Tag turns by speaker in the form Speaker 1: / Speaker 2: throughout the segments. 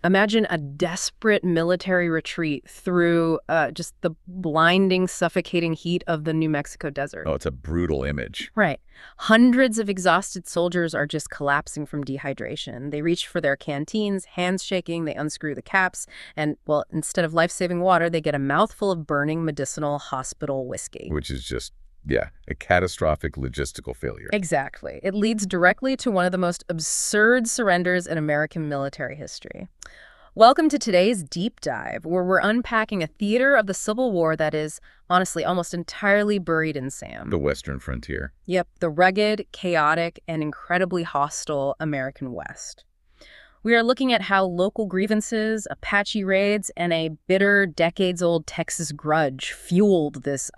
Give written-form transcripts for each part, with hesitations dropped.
Speaker 1: Imagine a desperate military retreat through just the blinding, suffocating heat of the New Mexico desert.
Speaker 2: Oh, it's a brutal image.
Speaker 1: Right. Hundreds of exhausted soldiers are just collapsing from dehydration. They reach for their canteens, hands shaking, they unscrew the caps, and, well, instead of life-saving water, they get a mouthful of burning medicinal hospital whiskey.
Speaker 2: Which is just, yeah, a catastrophic logistical failure.
Speaker 1: Exactly. It leads directly to one of the most absurd surrenders in American military history. Welcome to today's Deep Dive, where we're unpacking a theater of the Civil War that is, honestly, almost entirely buried in sand.
Speaker 2: The Western frontier.
Speaker 1: Yep, the rugged, chaotic, and incredibly hostile American West. We are looking at how local grievances, Apache raids, and a bitter, decades-old Texas grudge fueled this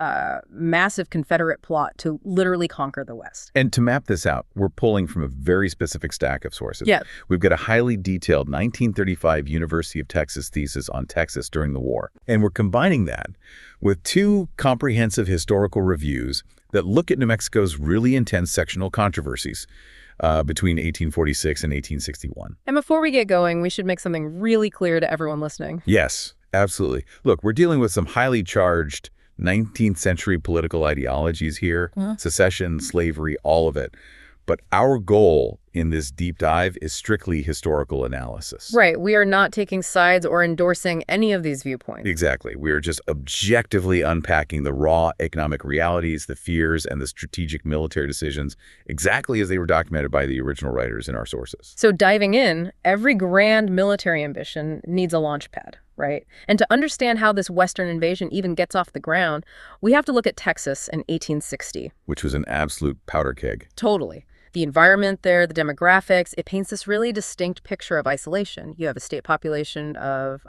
Speaker 1: massive Confederate plot to literally conquer the West.
Speaker 2: And to map this out, we're pulling from a very specific stack of sources.
Speaker 1: Yeah.
Speaker 2: We've got a highly detailed 1935 University of Texas thesis on Texas during the war. And we're combining that with two comprehensive historical reviews that look at New Mexico's really intense sectional controversies between 1846 and 1861.
Speaker 1: And before we get going, we should make something really clear to everyone listening.
Speaker 2: Yes, absolutely. Look, we're dealing with some highly charged 19th century political ideologies here, secession, slavery, all of it. But our goal in this deep dive is strictly historical analysis.
Speaker 1: Right. We are not taking sides or endorsing any of these viewpoints.
Speaker 2: Exactly. We are just objectively unpacking the raw economic realities, the fears, and the strategic military decisions exactly as they were documented by the original writers in our sources.
Speaker 1: So diving in, every grand military ambition needs a launch pad, right? And to understand how this Western invasion even gets off the ground, we have to look at Texas in 1860.
Speaker 2: Which was an absolute powder keg.
Speaker 1: Totally. The environment there, the demographics, it paints this really distinct picture of isolation. You have a state population of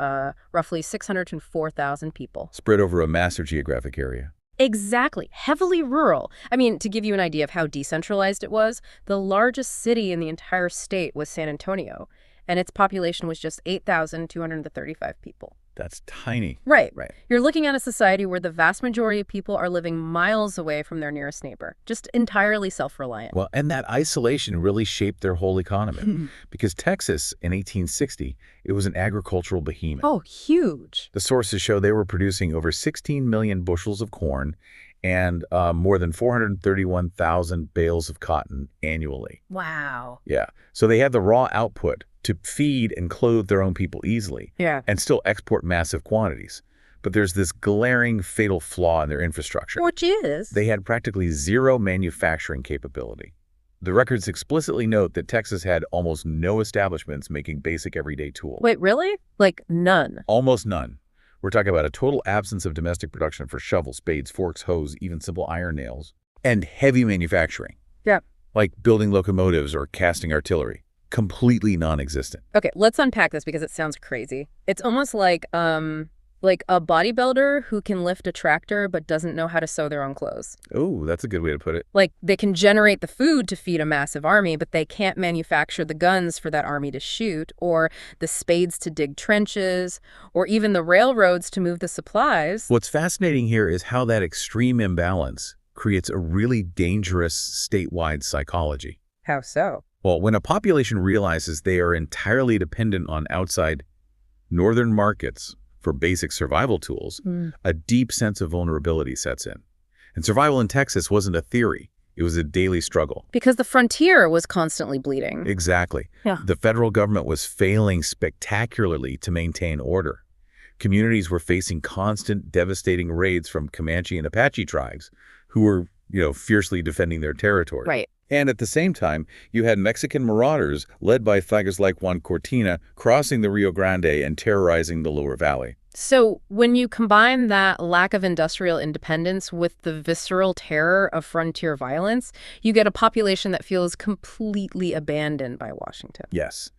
Speaker 1: roughly 604,000 people.
Speaker 2: Spread over a massive geographic area.
Speaker 1: Exactly. Heavily rural. I mean, to give you an idea of how decentralized it was, the largest city in the entire state was San Antonio, and its population was just 8,235 people.
Speaker 2: That's tiny.
Speaker 1: Right.
Speaker 2: Right.
Speaker 1: You're looking at a society where the vast majority of people are living miles away from their nearest neighbor, just entirely self-reliant.
Speaker 2: Well, and that isolation really shaped their whole economy. Because Texas, in 1860, it was an agricultural behemoth.
Speaker 1: Oh, huge.
Speaker 2: The sources show they were producing over 16 million bushels of corn and more than 431,000 bales of cotton annually.
Speaker 1: Wow.
Speaker 2: Yeah. So they had the raw output to feed and clothe their own people easily.
Speaker 1: Yeah.
Speaker 2: And still export massive quantities. But there's this glaring fatal flaw in their infrastructure.
Speaker 1: Which is?
Speaker 2: They had practically zero manufacturing capability. The records explicitly note that Texas had almost no establishments making basic everyday tools.
Speaker 1: Wait, really? Like none?
Speaker 2: Almost none. We're talking about a total absence of domestic production for shovels, spades, forks, hoes, even simple iron nails. And heavy manufacturing.
Speaker 1: Yeah. Like
Speaker 2: building locomotives or casting artillery. Completely non-existent.
Speaker 1: Okay, let's unpack this because it sounds crazy. It's almost like a bodybuilder who can lift a tractor but doesn't know how to sew their own clothes.
Speaker 2: Oh, that's a good way to put it.
Speaker 1: Like, they can generate the food to feed a massive army, but they can't manufacture the guns for that army to shoot, or the spades to dig trenches, or even the railroads to move the supplies.
Speaker 2: What's fascinating here is how that extreme imbalance creates a really dangerous statewide psychology.
Speaker 1: How so?
Speaker 2: Well, when a population realizes they are entirely dependent on outside northern markets for basic survival tools, a deep sense of vulnerability sets in. And survival in Texas wasn't a theory. It was a daily struggle.
Speaker 1: Because the frontier was constantly bleeding.
Speaker 2: Exactly.
Speaker 1: Yeah.
Speaker 2: The federal government was failing spectacularly to maintain order. Communities were facing constant, devastating raids from Comanche and Apache tribes who were, fiercely defending their territory.
Speaker 1: Right.
Speaker 2: And at the same time, you had Mexican marauders led by thugers like Juan Cortina crossing the Rio Grande and terrorizing the lower valley.
Speaker 1: So when you combine that lack of industrial independence with the visceral terror of frontier violence, you get a population that feels completely abandoned by Washington.
Speaker 2: Yes.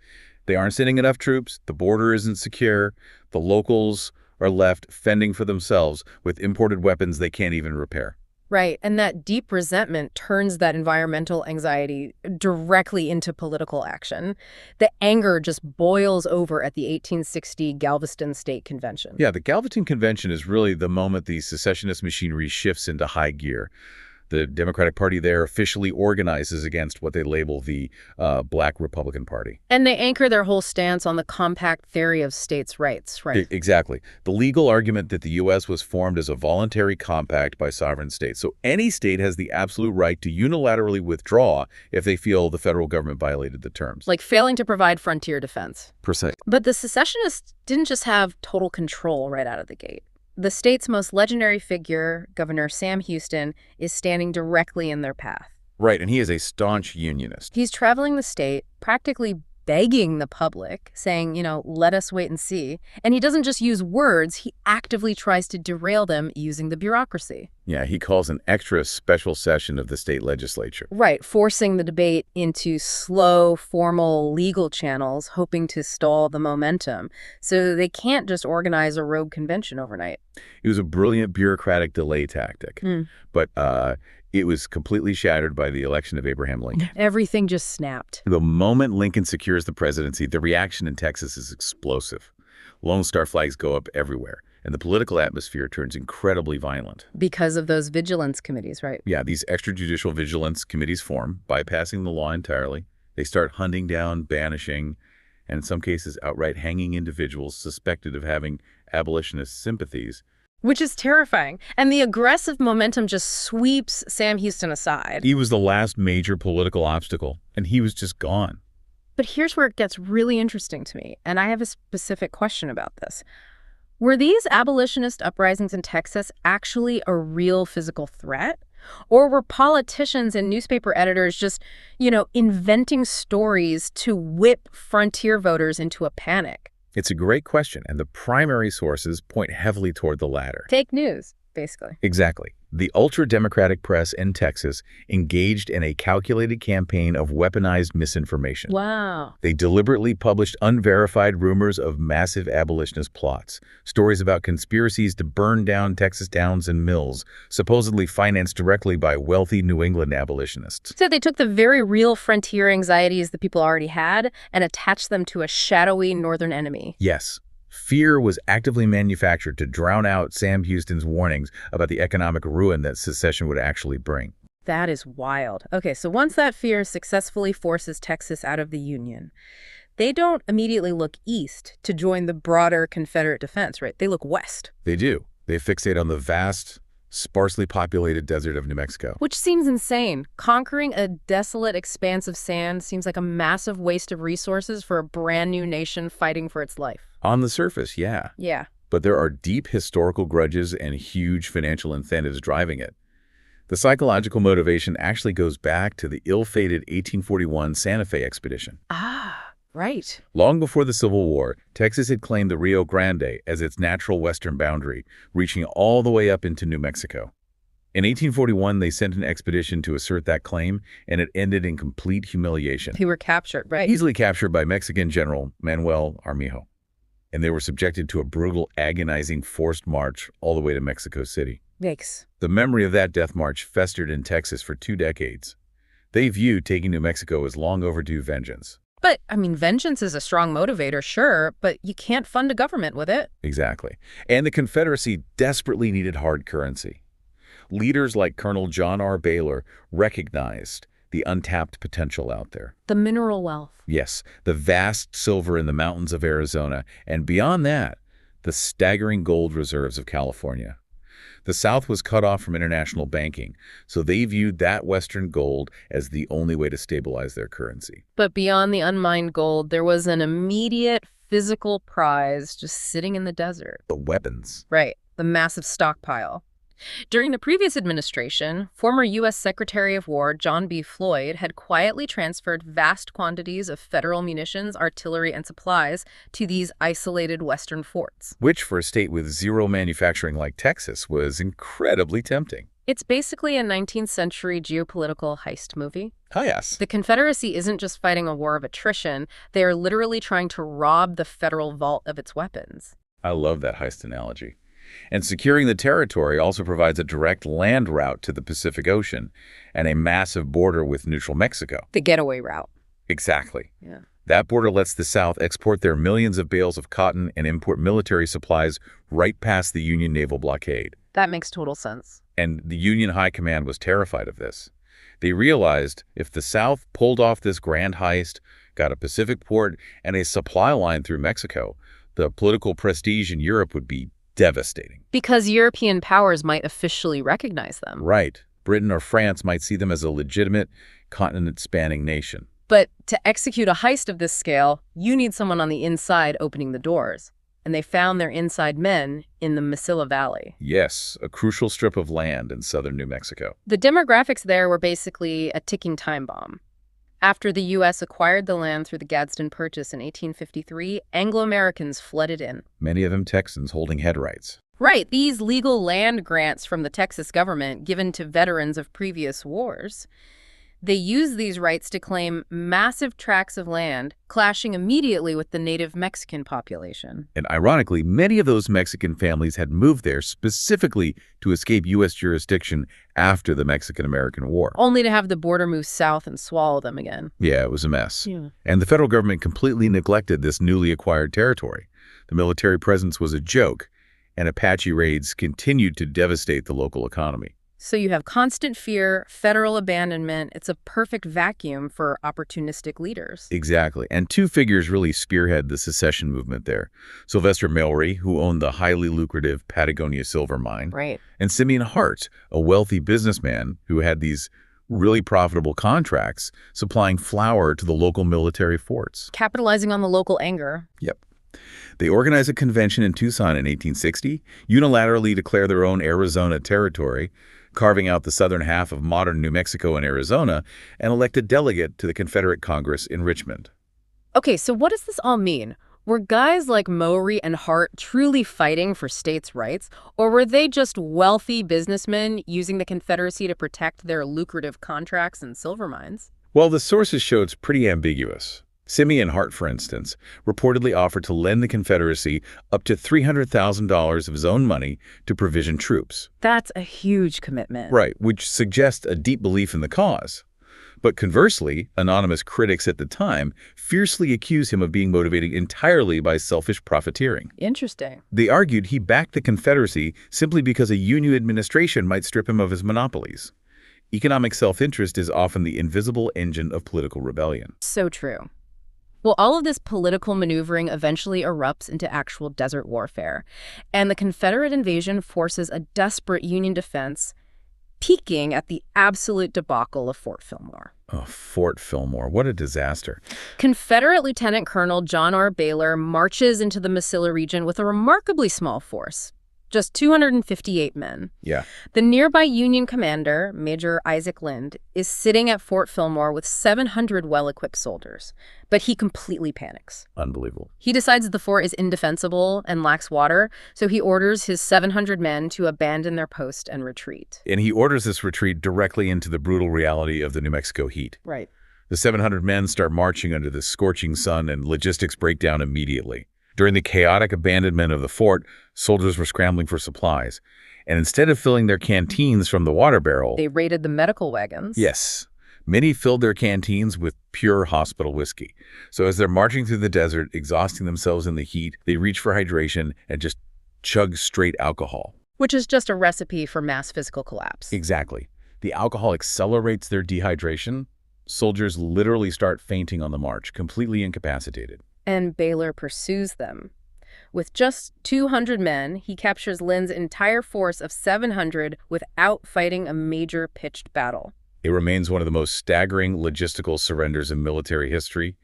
Speaker 2: They aren't sending enough troops, the border isn't secure, the locals are left fending for themselves with imported weapons they can't even repair.
Speaker 1: Right, and that deep resentment turns that environmental anxiety directly into political action. The anger just boils over at the 1860 Galveston State Convention.
Speaker 2: Yeah, the Galveston Convention is really the moment the secessionist machinery shifts into high gear. The Democratic Party there officially organizes against what they label the Black Republican Party.
Speaker 1: And they anchor their whole stance on the compact theory of states' rights, right?
Speaker 2: Exactly. The legal argument that the U.S. was formed as a voluntary compact by sovereign states. So any state has the absolute right to unilaterally withdraw if they feel the federal government violated the terms.
Speaker 1: Like failing to provide frontier defense.
Speaker 2: Precise.
Speaker 1: But the secessionists didn't just have total control right out of the gate. The state's most legendary figure, Governor Sam Houston, is standing directly in their path.
Speaker 2: Right, and he is a staunch unionist.
Speaker 1: He's traveling the state, practically begging the public, saying, let us wait and see. And he doesn't just use words, he actively tries to derail them using the bureaucracy.
Speaker 2: Yeah, he calls an extra special session of the state legislature.
Speaker 1: Right, forcing the debate into slow, formal legal channels, hoping to stall the momentum. So they can't just organize a rogue convention overnight.
Speaker 2: It was a brilliant bureaucratic delay tactic, but it was completely shattered by the election of Abraham Lincoln.
Speaker 1: Everything just snapped.
Speaker 2: The moment Lincoln secures the presidency, the reaction in Texas is explosive. Lone Star flags go up everywhere, and the political atmosphere turns incredibly violent.
Speaker 1: Because of those vigilance committees, right?
Speaker 2: Yeah, these extrajudicial vigilance committees form, bypassing the law entirely. They start hunting down, banishing, and in some cases outright hanging individuals suspected of having abolitionist sympathies.
Speaker 1: Which is terrifying. And the aggressive momentum just sweeps Sam Houston aside.
Speaker 2: He was the last major political obstacle, and he was just gone.
Speaker 1: But here's where it gets really interesting to me, and I have a specific question about this. Were these abolitionist uprisings in Texas actually a real physical threat? Or were politicians and newspaper editors just, inventing stories to whip frontier voters into a panic?
Speaker 2: It's a great question, and the primary sources point heavily toward the latter.
Speaker 1: Fake news, basically.
Speaker 2: Exactly. The ultra-democratic press in Texas engaged in a calculated campaign of weaponized misinformation.
Speaker 1: Wow.
Speaker 2: They deliberately published unverified rumors of massive abolitionist plots, stories about conspiracies to burn down Texas towns and mills, supposedly financed directly by wealthy New England abolitionists.
Speaker 1: So they took the very real frontier anxieties that people already had and attached them to a shadowy northern enemy.
Speaker 2: Yes. Fear was actively manufactured to drown out Sam Houston's warnings about the economic ruin that secession would actually bring.
Speaker 1: That is wild. Okay, so once that fear successfully forces Texas out of the Union, they don't immediately look east to join the broader Confederate defense, right? They look west.
Speaker 2: They do. They fixate on the vast, sparsely populated desert of New Mexico.
Speaker 1: Which seems insane. Conquering a desolate expanse of sand seems like a massive waste of resources for a brand new nation fighting for its life.
Speaker 2: On the surface, yeah.
Speaker 1: Yeah.
Speaker 2: But there are deep historical grudges and huge financial incentives driving it. The psychological motivation actually goes back to the ill-fated 1841 Santa Fe expedition.
Speaker 1: Ah, right.
Speaker 2: Long before the Civil War, Texas had claimed the Rio Grande as its natural western boundary, reaching all the way up into New Mexico. In 1841, they sent an expedition to assert that claim, and it ended in complete humiliation.
Speaker 1: They were captured, right?
Speaker 2: Easily captured by Mexican General Manuel Armijo. And they were subjected to a brutal, agonizing forced march all the way to Mexico City.
Speaker 1: Yikes.
Speaker 2: The memory of that death march festered in Texas for 2 decades. They viewed taking New Mexico as long overdue vengeance.
Speaker 1: But, vengeance is a strong motivator, sure, but you can't fund a government with it.
Speaker 2: Exactly. And the Confederacy desperately needed hard currency. Leaders like Colonel John R. Baylor recognized the untapped potential out there.
Speaker 1: The mineral wealth.
Speaker 2: Yes, the vast silver in the mountains of Arizona, and beyond that, the staggering gold reserves of California. The South was cut off from international banking, so they viewed that Western gold as the only way to stabilize their currency.
Speaker 1: But beyond the unmined gold, there was an immediate physical prize just sitting in the desert.
Speaker 2: The weapons.
Speaker 1: Right, the massive stockpile. During the previous administration, former U.S. Secretary of War John B. Floyd had quietly transferred vast quantities of federal munitions, artillery, and supplies to these isolated western forts.
Speaker 2: Which, for a state with zero manufacturing like Texas, was incredibly tempting.
Speaker 1: It's basically a 19th century geopolitical heist movie.
Speaker 2: Ah, yes.
Speaker 1: The Confederacy isn't just fighting a war of attrition, they are literally trying to rob the federal vault of its weapons.
Speaker 2: I love that heist analogy. And securing the territory also provides a direct land route to the Pacific Ocean and a massive border with neutral Mexico.
Speaker 1: The getaway route.
Speaker 2: Exactly.
Speaker 1: Yeah.
Speaker 2: That border lets the South export their millions of bales of cotton and import military supplies right past the Union naval blockade.
Speaker 1: That makes total sense.
Speaker 2: And the Union High Command was terrified of this. They realized if the South pulled off this grand heist, got a Pacific port, and a supply line through Mexico, the political prestige in Europe would be devastating.
Speaker 1: Because European powers might officially recognize them.
Speaker 2: Right. Britain or France might see them as a legitimate, continent-spanning nation.
Speaker 1: But to execute a heist of this scale, you need someone on the inside opening the doors. And they found their inside men in the Mesilla Valley.
Speaker 2: Yes, a crucial strip of land in southern New Mexico.
Speaker 1: The demographics there were basically a ticking time bomb. After the U.S. acquired the land through the Gadsden Purchase in 1853, Anglo-Americans flooded in.
Speaker 2: Many of them Texans holding head rights.
Speaker 1: Right, these legal land grants from the Texas government given to veterans of previous wars. They used these rights to claim massive tracts of land, clashing immediately with the native Mexican population.
Speaker 2: And ironically, many of those Mexican families had moved there specifically to escape U.S. jurisdiction after the Mexican-American War.
Speaker 1: Only to have the border move south and swallow them again.
Speaker 2: Yeah, it was a mess.
Speaker 1: Yeah.
Speaker 2: And the federal government completely neglected this newly acquired territory. The military presence was a joke, and Apache raids continued to devastate the local economy.
Speaker 1: So you have constant fear, federal abandonment. It's a perfect vacuum for opportunistic leaders.
Speaker 2: Exactly. And two figures really spearhead the secession movement there. Sylvester Mallory, who owned the highly lucrative Patagonia silver mine.
Speaker 1: Right.
Speaker 2: And Simeon Hart, a wealthy businessman who had these really profitable contracts supplying flour to the local military forts.
Speaker 1: Capitalizing on the local anger.
Speaker 2: Yep. They organized a convention in Tucson in 1860, unilaterally declare their own Arizona territory, carving out the southern half of modern New Mexico and Arizona, and elect a delegate to the Confederate Congress in Richmond.
Speaker 1: Okay, so what does this all mean? Were guys like Mowry and Hart truly fighting for states' rights, or were they just wealthy businessmen using the Confederacy to protect their lucrative contracts and silver mines?
Speaker 2: Well, the sources show it's pretty ambiguous. Simeon Hart, for instance, reportedly offered to lend the Confederacy up to $300,000 of his own money to provision troops.
Speaker 1: That's a huge commitment.
Speaker 2: Right, which suggests a deep belief in the cause. But conversely, anonymous critics at the time fiercely accused him of being motivated entirely by selfish profiteering.
Speaker 1: Interesting.
Speaker 2: They argued he backed the Confederacy simply because a Union administration might strip him of his monopolies. Economic self-interest is often the invisible engine of political rebellion.
Speaker 1: So true. Well, all of this political maneuvering eventually erupts into actual desert warfare, and the Confederate invasion forces a desperate Union defense, peaking at the absolute debacle of Fort Fillmore.
Speaker 2: Oh, Fort Fillmore. What a disaster.
Speaker 1: Confederate Lieutenant Colonel John R. Baylor marches into the Mesilla region with a remarkably small force. Just 258 men.
Speaker 2: Yeah.
Speaker 1: The nearby Union commander, Major Isaac Lind, is sitting at Fort Fillmore with 700 well-equipped soldiers, but he completely panics.
Speaker 2: Unbelievable.
Speaker 1: He decides the fort is indefensible and lacks water, so he orders his 700 men to abandon their post and retreat.
Speaker 2: And he orders this retreat directly into the brutal reality of the New Mexico heat.
Speaker 1: Right.
Speaker 2: The 700 men start marching under the scorching sun, and logistics break down immediately. During the chaotic abandonment of the fort, soldiers were scrambling for supplies. And instead of filling their canteens from the water barrel,
Speaker 1: They raided the medical wagons.
Speaker 2: yes, many filled their canteens with pure hospital whiskey. So as they're marching through the desert, exhausting themselves in the heat, they reach for hydration and just chug straight alcohol.
Speaker 1: Which is just a recipe for mass physical collapse.
Speaker 2: Exactly. The alcohol accelerates their dehydration. Soldiers literally start fainting on the march, completely incapacitated.
Speaker 1: And Baylor pursues them. With just 200 men, he captures Lind's entire force of 700 without fighting a major pitched battle.
Speaker 2: It remains one of the most staggering logistical surrenders in military history.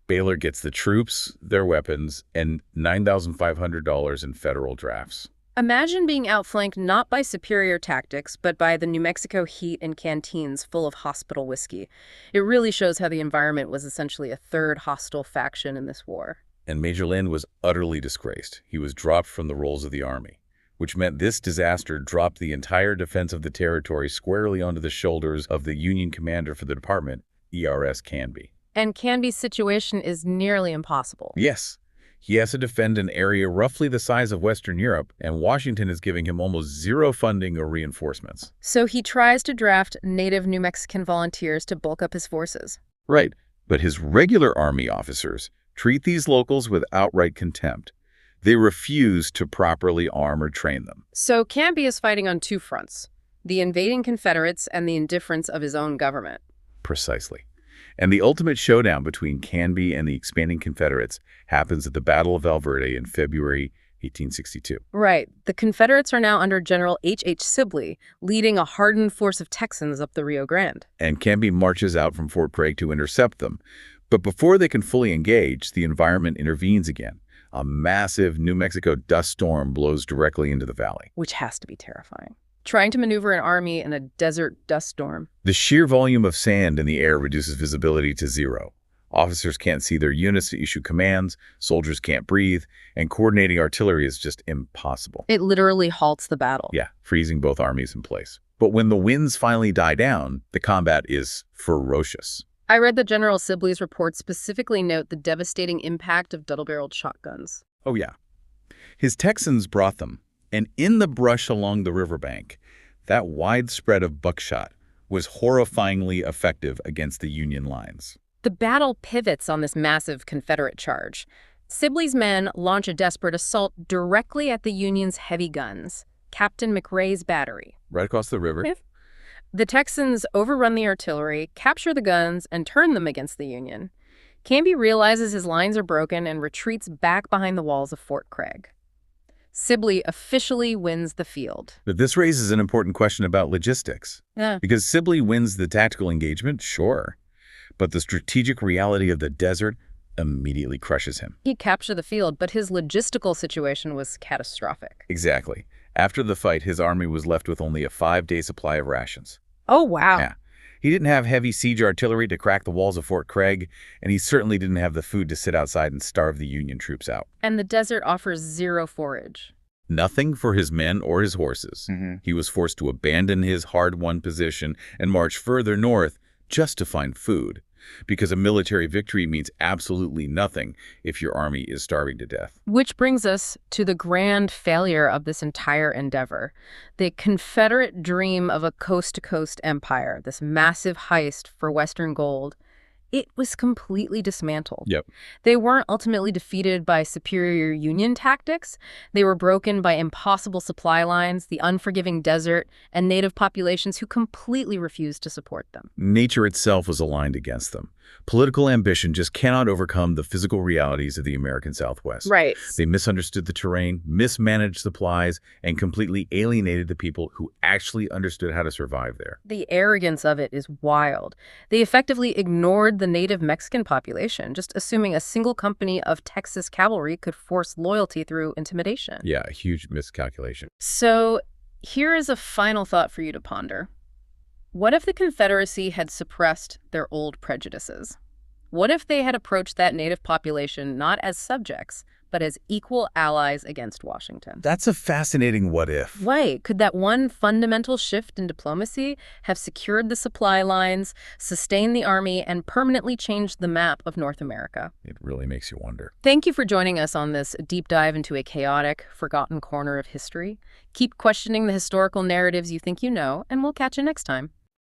Speaker 2: Baylor gets the troops, their weapons, and $9,500 in federal drafts.
Speaker 1: Imagine being outflanked not by superior tactics, but by the New Mexico heat and canteens full of hospital whiskey. It really shows how the environment was essentially a third hostile faction in this war.
Speaker 2: And Major Lind was utterly disgraced. He was dropped from the rolls of the Army, which meant this disaster dropped the entire defense of the territory squarely onto the shoulders of the Union commander for the department, E.R.S. Canby.
Speaker 1: And Canby's situation is nearly impossible.
Speaker 2: Yes. He has to defend an area roughly the size of Western Europe, and Washington is giving him almost zero funding or reinforcements.
Speaker 1: So he tries to draft native New Mexican volunteers to bulk up his forces.
Speaker 2: Right, but his regular Army officers treat these locals with outright contempt. They refused to properly arm or train them.
Speaker 1: So Canby is fighting on two fronts, the invading Confederates and the indifference of his own government.
Speaker 2: Precisely. And the ultimate showdown between Canby and the expanding Confederates happens at the Battle of Valverde in February 1862.
Speaker 1: Right. The Confederates are now under General H. Sibley, leading a hardened force of Texans up the Rio Grande.
Speaker 2: And Canby marches out from Fort Craig to intercept them. But before they can fully engage, the environment intervenes again. A massive New Mexico dust storm blows directly into the valley.
Speaker 1: Which has to be terrifying. Trying to maneuver an army in a desert dust storm.
Speaker 2: The sheer volume of sand in the air reduces visibility to zero. Officers can't see their units to issue commands, soldiers can't breathe, and coordinating artillery is just impossible.
Speaker 1: It literally halts the battle.
Speaker 2: Yeah, freezing both armies in place. But when the winds finally die down, the combat is ferocious.
Speaker 1: I read that General Sibley's reports specifically note the devastating impact of double-barreled shotguns.
Speaker 2: Oh yeah. His Texans brought them, and in the brush along the riverbank, that wide spread of buckshot was horrifyingly effective against the Union lines.
Speaker 1: The battle pivots on this massive Confederate charge. Sibley's men launch a desperate assault directly at the Union's heavy guns, Captain McRae's battery.
Speaker 2: Right across the river?
Speaker 1: Yep. The Texans overrun the artillery, capture the guns, and turn them against the Union. Canby realizes his lines are broken and retreats back behind the walls of Fort Craig. Sibley officially wins the field.
Speaker 2: But this raises an important question about logistics.
Speaker 1: Yeah.
Speaker 2: Because Sibley wins the tactical engagement, sure, but the strategic reality of the desert immediately crushes him.
Speaker 1: He captured the field, but his logistical situation was catastrophic.
Speaker 2: Exactly. After the fight, his army was left with only a 5-day supply of rations.
Speaker 1: Oh, wow.
Speaker 2: Yeah. He didn't have heavy siege artillery to crack the walls of Fort Craig, and he certainly didn't have the food to sit outside and starve the Union troops out.
Speaker 1: And the desert offers zero forage.
Speaker 2: Nothing for his men or his horses. He was forced to abandon his hard-won position and march further north just to find food, because a military victory means absolutely nothing if your army is starving to death.
Speaker 1: Which brings us to the grand failure of this entire endeavor. The Confederate dream of a coast-to-coast empire, this massive heist for Western gold, it was completely dismantled.
Speaker 2: Yep.
Speaker 1: They weren't ultimately defeated by superior Union tactics. They were broken by impossible supply lines, the unforgiving desert, and native populations who completely refused to support them.
Speaker 2: Nature itself was aligned against them. Political ambition just cannot overcome the physical realities of the American Southwest.
Speaker 1: Right.
Speaker 2: They misunderstood the terrain, mismanaged supplies, and completely alienated the people who actually understood how to survive there.
Speaker 1: The arrogance of it is wild. They effectively ignored the native Mexican population, just assuming a single company of Texas cavalry could force loyalty through intimidation.
Speaker 2: Yeah, a huge miscalculation.
Speaker 1: So here is a final thought for you to ponder. What if the Confederacy had suppressed their old prejudices? What if they had approached that native population not as subjects, but as equal allies against Washington?
Speaker 2: That's a fascinating what if.
Speaker 1: Right. Could that one fundamental shift in diplomacy have secured the supply lines, sustained the army, and permanently changed the map of North America?
Speaker 2: It really makes you wonder.
Speaker 1: Thank you for joining us on this deep dive into a chaotic, forgotten corner of history. Keep questioning the historical narratives you think you know, and we'll catch you next time.